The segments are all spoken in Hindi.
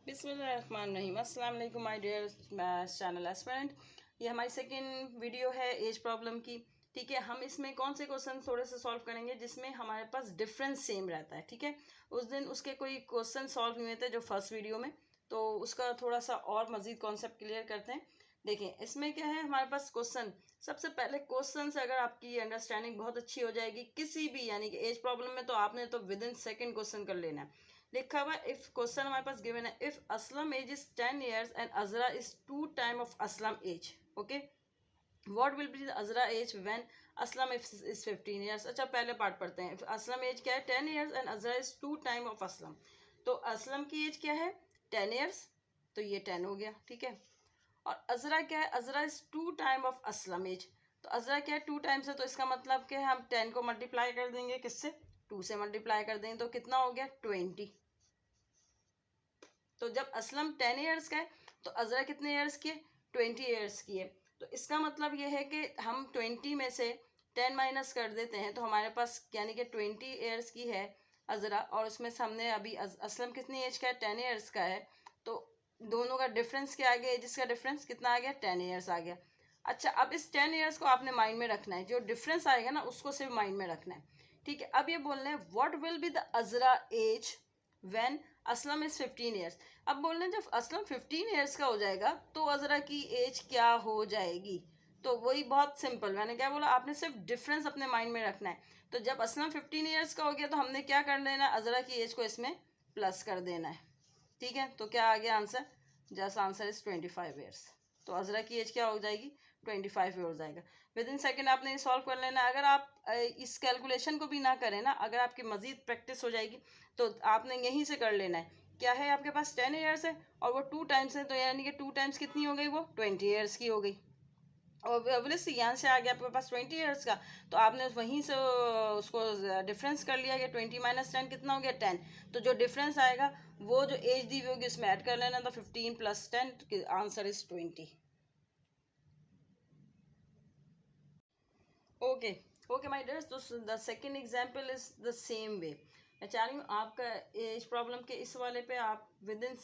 बिस्मिल्लाहिर्रहमानिर्रहीम। अस्सलाम वालेकुम माय डियर चैनल एस्पिरेंट। ये हमारी सेकंड वीडियो है एज प्रॉब्लम की। ठीक है, हम इसमें कौन से क्वेश्चन थोड़े से सॉल्व करेंगे जिसमें हमारे पास डिफरेंस सेम रहता है। ठीक है, उस दिन उसके कोई क्वेश्चन सॉल्व नहीं हुए थे जो फर्स्ट वीडियो में, तो उसका थोड़ा सा और मज़ीद कॉन्सेप्ट क्लियर करते हैं। देखिए इसमें क्या है हमारे पास क्वेश्चन। सबसे पहले क्वेश्चन से अगर आपकी अंडरस्टैंडिंग बहुत अच्छी हो जाएगी किसी भी यानी कि एज प्रॉब्लम में, तो आपने तो विद इन सेकेंड क्वेश्चन कर लेना है। लिखा हुआ इफ क्वेश्चन हमारे पास गिवन है, if Aslam age is 10 years and Azra is 2 time of Aslam age. Okay, what will be the Azra age when Aslam is 15 years। अच्छा पहले पार्ट पढ़ते हैं। असलम एज क्या है 10 years and Azra is 2 time of Aslam. तो असलम की एज क्या है 10 years, तो ये 10 हो गया। ठीक है, और अजरा क्या है, Azra is 2 time of Aslam age. तो अजरा क्या है 2 टाइम्स है, तो इसका मतलब क्या है हम 10 को मल्टीप्लाई कर देंगे किससे, 2 से मल्टीप्लाई कर देंगे, तो कितना हो गया 20। तो जब असलम 10 years का है तो अजरा कितने ईयर्स की है 20 years की है। तो इसका मतलब ये है कि हम 20 में से 10 माइनस कर देते हैं तो हमारे पास यानी कि 20 years की है अजरा, और उसमें से हमने अभी असलम कितनी एज का है 10 years का है, तो दोनों का डिफरेंस क्या आ गया, एजिस का डिफरेंस कितना आ गया 10 years आ गया। अच्छा, अब इस 10 years को आपने माइंड में रखना है, जो डिफरेंस आएगा ना उसको सिर्फ माइंड में रखना है। ठीक है, अब ये बोलना है what will be the Azra age when Aslam is 15 years। अब बोल रहे हैं जब असलम 15 years का हो जाएगा तो अजरा की एज क्या हो जाएगी। तो वही बहुत सिंपल, मैंने क्या बोला, आपने सिर्फ डिफरेंस अपने माइंड में रखना है। तो जब असलम 15 years का हो गया तो हमने क्या कर देना है, अजरा की एज को इसमें प्लस कर देना है। ठीक है, तो क्या आ गया answer, just answer is 25 years। तो अजरा की एज क्या हो जाएगी 25 हो जाएगा। विद इन सेकेंड आपने ये सॉल्व कर लेना। अगर आप इस कैलकुलेशन को भी ना करें ना, अगर आपकी मजीद प्रैक्टिस हो जाएगी तो आपने यहीं से कर लेना है। क्या है आपके पास 10 years है और वो 2 टाइम्स है, तो यानी कि 2 टाइम्स कितनी हो गई, वो 20 years की हो गई। और ऑब्वियसली यहाँ से आ गया आपके पास 20 years का, तो आपने वहीं से उसको डिफरेंस कर लिया कि 20 माइनस 10 कितना हो गया 10। तो जो डिफरेंस आएगा वो जो एज दी हुई होगी उसमें ऐड कर लेना, तो 15 plus 10 answer is 20। Okay okay my dears, तो the second example is the same way. मैं चाह रही हूँ आपका एज प्रॉब्लम के इस वाले पे आप विद इन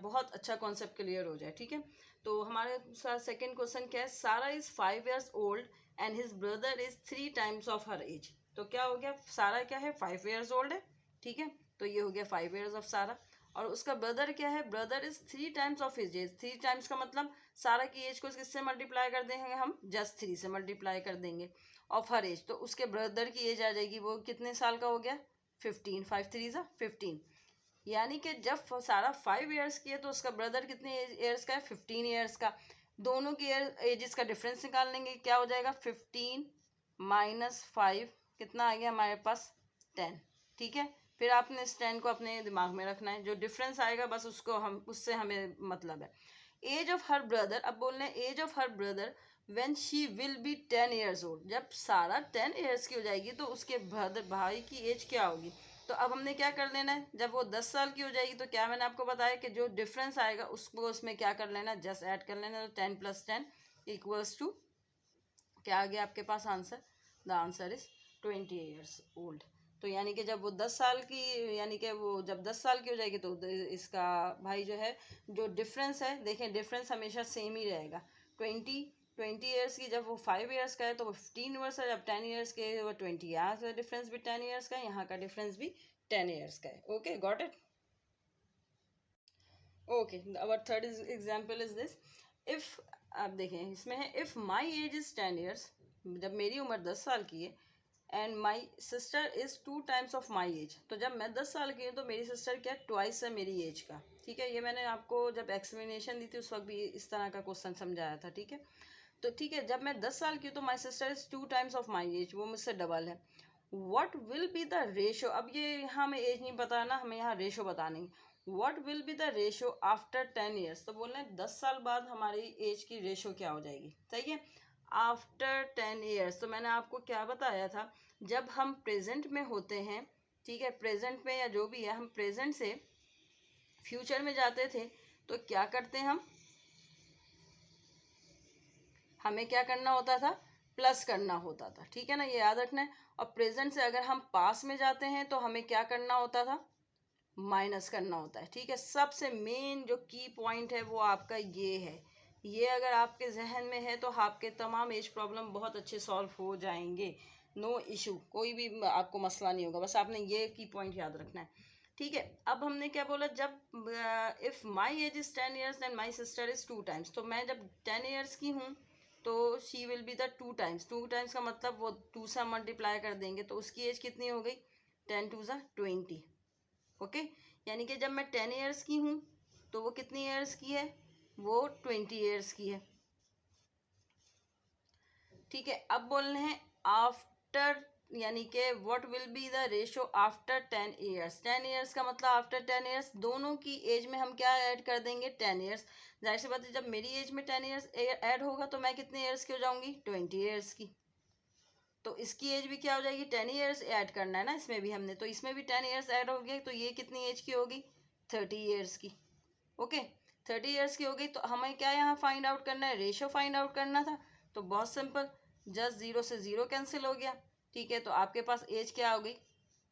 बहुत अच्छा कॉन्सेप्ट क्लियर हो जाए। ठीक है, तो हमारे साथ सेकंड क्वेश्चन क्या है, Sara is 5 years old and his brother is 3 times of her age. तो क्या हो गया, सारा क्या है 5 years ओल्ड है। ठीक है, तो ये हो गया 5 years ऑफ सारा, और उसका ब्रदर क्या है, brother is 3 times of his age. 3 times का मतलब सारा की एज को किससे मल्टीप्लाई कर देंगे हम, जस्ट 3 से मल्टीप्लाई कर देंगे ऑफ हर एज। तो उसके ब्रदर की एज आ जाएगी, वो कितने साल का हो गया 15, 5 3 15। यानी कि जब सारा 5 years की है तो उसका ब्रदर कितने ईयर्स का है 15 years का। दोनों की एजेस का डिफरेंस निकाल लेंगे, क्या हो जाएगा 15 माइनस 5 कितना आ गया हमारे पास 10। ठीक है, फिर आपने इस 10 को अपने दिमाग में रखना है, जो डिफरेंस आएगा बस उसको हम उससे हमें मतलब है। एज ऑफ हर ब्रदर, अब बोल रहे हैं age of her brother when she will be 10 years old. जब सारा 10 years की हो जाएगी तो उसके ब्रदर भाई की एज क्या होगी। तो अब हमने क्या कर लेना है, जब वो 10 साल की हो जाएगी तो क्या मैंने आपको बताया कि जो डिफरेंस आएगा उसको उसमें क्या कर लेना, जस्ट ऐड कर लेना। तो 10 प्लस 10 इक्वल्स टू क्या आ गया आपके पास answer, the answer is 20 years old. तो यानी कि जब वो 10 साल की, यानी कि वो जब 10 साल की हो जाएगी तो इसका भाई जो है, जो डिफरेंस है देखें डिफरेंस हमेशा सेम ही रहेगा। 20 years की, जब वो 5 years का है तो वो 15 years है, जब 10 years के वो 20। यहाँ का डिफरेंस भी 10 years का है, यहाँ का डिफरेंस भी 10 years का है। Okay, got it. Okay, our third example is this. If आप देखें इसमें है, if my age is 10 years, जब मेरी उम्र 10 साल की है, and my sister is 2 times of my age. तो जब मैं 10 साल की हूँ तो मेरी सिस्टर क्या ट्वाइस है मेरी एज का। ठीक है, ये मैंने आपको जब एक्सप्लेनेशन दी थी उस वक्त भी इस तरह का क्वेश्चन समझाया था। ठीक है, तो ठीक है, जब मैं 10 साल की हूँ तो my sister is 2 times of my age, वो मुझसे डबल है। What will be the ratio, अब ये यहाँ हमें एज नहीं पता ना, हमें यहाँ रेशो बतानी। What will be the ratio after 10 years। तो बोल रहे हैं 10 साल बाद हमारी एज की रेशो क्या हो जाएगी। सही है, आफ्टर 10 years। तो मैंने आपको क्या बताया था, जब हम प्रेजेंट में होते हैं, ठीक है, प्रेजेंट में या जो भी है, हम प्रेजेंट से फ्यूचर में जाते थे तो क्या करते हैं हमें क्या करना होता था, प्लस करना होता था। ठीक है ना, ये याद रखना है। और प्रेजेंट से अगर हम पास में जाते हैं तो हमें क्या करना होता था, माइनस करना होता है, ठीक है। सबसे मेन जो की पॉइंट है वो आपका ये है, ये अगर आपके जहन में है तो आपके तमाम एज प्रॉब्लम बहुत अच्छे सॉल्व हो जाएंगे, नो इशू, कोई भी आपको मसला नहीं होगा। बस आपने ये की पॉइंट याद रखना है, ठीक है। अब हमने क्या बोला, जब if my age is 10 years and my sister is 2 times, तो मैं जब 10 ईयर्स की हूँ तो she will be the 2 times. 2 times का मतलब वो 2 से मल्टीप्लाई कर देंगे तो उसकी एज कितनी हो गई, 10 2 ज़ा 20, ओके। यानी कि जब मैं 10 ईयर्स की हूँ तो वो कितनी ईयर्स की है, वो 20 ईयर्स की है, ठीक है। अब बोलने हैं आफ्टर, यानी कि what will be the ratio after 10 years. 10 years का मतलब आफ्टर 10 ईयर्स दोनों की एज में हम क्या ऐड कर देंगे, 10 ईयर्स। जाहिर सी बात है, जब मेरी एज में 10 ईयर्स ऐड होगा तो मैं कितने ईयर्स की हो जाऊंगी, 20 ईयर्स की। तो इसकी एज भी क्या हो जाएगी, 10 ईयर्स ऐड करना है ना इसमें भी हमने, तो इसमें भी 10 ईयर्स ऐड हो गए, तो ये कितनी एज की होगी, 30 ईयर्स की, ओके। 30 ईयर्स की हो गई, तो हमें क्या यहाँ फाइंड आउट करना है, रेशो फाइंड आउट करना था। तो बहुत सिंपल, जस्ट 0 से 0 कैंसिल हो गया, ठीक है। तो आपके पास एज क्या हो गई,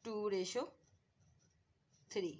2:3।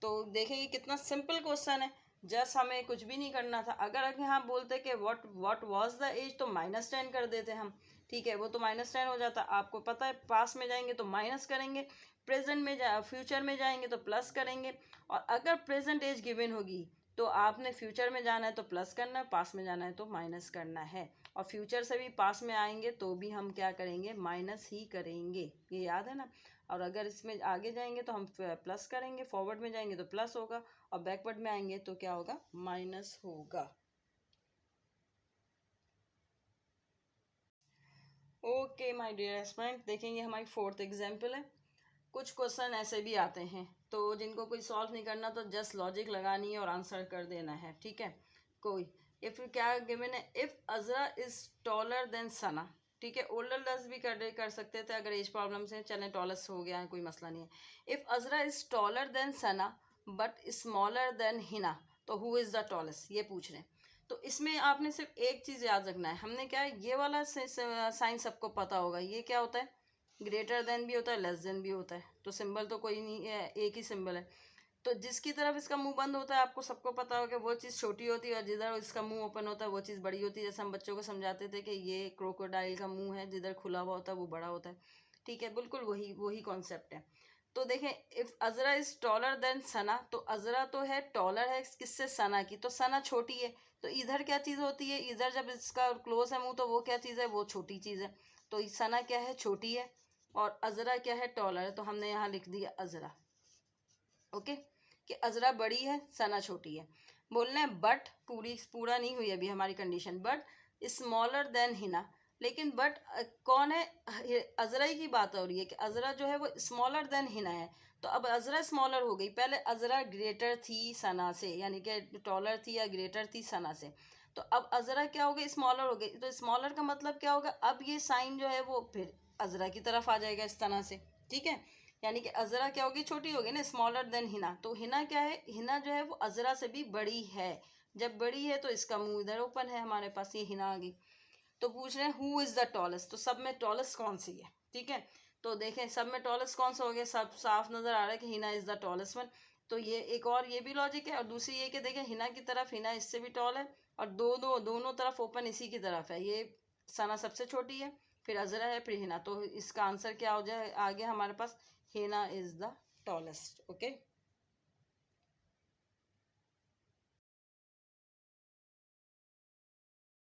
तो देखेंगे कितना सिंपल क्वेश्चन है, जस्ट हमें कुछ भी नहीं करना था। अगर यहाँ बोलते कि व्हाट वाज द एज, तो -10 कर देते हम, ठीक है। वो तो -10 हो जाता, आपको पता है पास में जाएंगे तो माइनस करेंगे, प्रेजेंट में फ्यूचर में जाएंगे तो प्लस करेंगे। और अगर प्रेजेंट एज गिवन होगी तो आपने फ्यूचर में जाना है तो प्लस करना है, पास में जाना है तो माइनस करना है। और फ्यूचर से भी पास में आएंगे तो भी हम क्या करेंगे, माइनस ही करेंगे, ये याद है ना। और अगर इसमें आगे जाएंगे तो हम प्लस करेंगे, फॉरवर्ड में जाएंगे तो प्लस होगा, और बैकवर्ड में आएंगे तो क्या होगा, माइनस होगा। ओके माय डियर स्टूडेंट, देखेंगे हमारी 4th एग्जाम्पल है। कुछ क्वेश्चन ऐसे भी आते हैं तो जिनको कोई सॉल्व नहीं करना, तो जस्ट लॉजिक लगानी है और आंसर कर देना है, ठीक है। कोई इफ़ क्या गिवन है, if Azra is taller than Sana, ठीक है। ओल्डर दस भी कर सकते थे अगर एज प्रॉब्लम से, चलें टॉलस हो गया है, कोई मसला नहीं है। If Azra is taller than Sana but smaller than Hina, तो हु इज़ द टॉलेस्ट, ये पूछ रहे हैं। तो इसमें आपने सिर्फ एक चीज़ याद रखना है, हमने क्या है, ये वाला साइन सबको पता होगा, ये क्या होता है, ग्रेटर देन भी होता है, लेस देन भी होता है। तो सिंबल तो कोई नहीं है, एक ही सिंबल है। तो जिसकी तरफ इसका मुंह बंद होता है आपको सबको पता होगा वो चीज़ छोटी होती है, और जिधर इसका मुंह ओपन होता है वो चीज़ बड़ी होती है। जैसे हम बच्चों को समझाते थे कि ये क्रोकोडाइल का मुंह है, जिधर खुला हुआ होता है वो बड़ा होता है, ठीक है। बिल्कुल वही वही कॉन्सेप्ट है। तो देखें, if Azra is taller than Sana, तो अजरा तो है टॉलर है किससे, सना की, तो सना छोटी है। तो इधर क्या चीज़ होती है, इधर जब इसका क्लोज है मुंह तो वो क्या चीज़ है, वो छोटी चीज़ है। तो सना क्या है, छोटी है, और अजरा क्या है, टॉलर है। तो हमने यहाँ लिख दिया अजरा, ओके, कि अजरा बड़ी है, सना छोटी है। बोलना है बट, पूरा नहीं हुई अभी हमारी condition, but smaller than Hina. लेकिन बट कौन है, अजरा ही की बात हो रही है कि अजरा जो है वो स्मॉलर देन हिना है। तो अब अजरा स्मॉलर हो गई, पहले अजरा ग्रेटर थी सना से, यानी कि टॉलर थी या ग्रेटर थी सना से। तो अब अजरा क्या हो गई, स्मॉलर हो गई। तो स्मॉलर का मतलब क्या होगा, अब ये साइन जो है वो फिर अजरा की तरफ आ जाएगा इस तरह से, ठीक है। यानी कि अजरा क्या होगी, छोटी होगी ना, स्मॉलर देन हिना। तो हिना क्या है, हिना जो है वो अजरा से भी बड़ी है। जब बड़ी है तो इसका मुंह इधर ओपन है हमारे पास, ये हिना आ गई। तो पूछ रहे हैं हु इज द टॉलेस्ट, तो सब में टॉलेस्ट कौन सी है, ठीक है। तो देखें सब में टॉलेस्ट कौन सा हो गया, सब साफ नजर आ रहा है कि Hina is the tallest one. तो ये एक और ये भी लॉजिक है, और दूसरी ये कि देखें हिना की तरफ, हिना इससे भी टॉल है, और दोनों तरफ ओपन इसी की तरफ है। ये सना सबसे छोटी है, फिर अजरा है, फिर हिना। तो इसका आंसर क्या हो जाए, आ गया हमारे पास, Hina is the tallest, okay.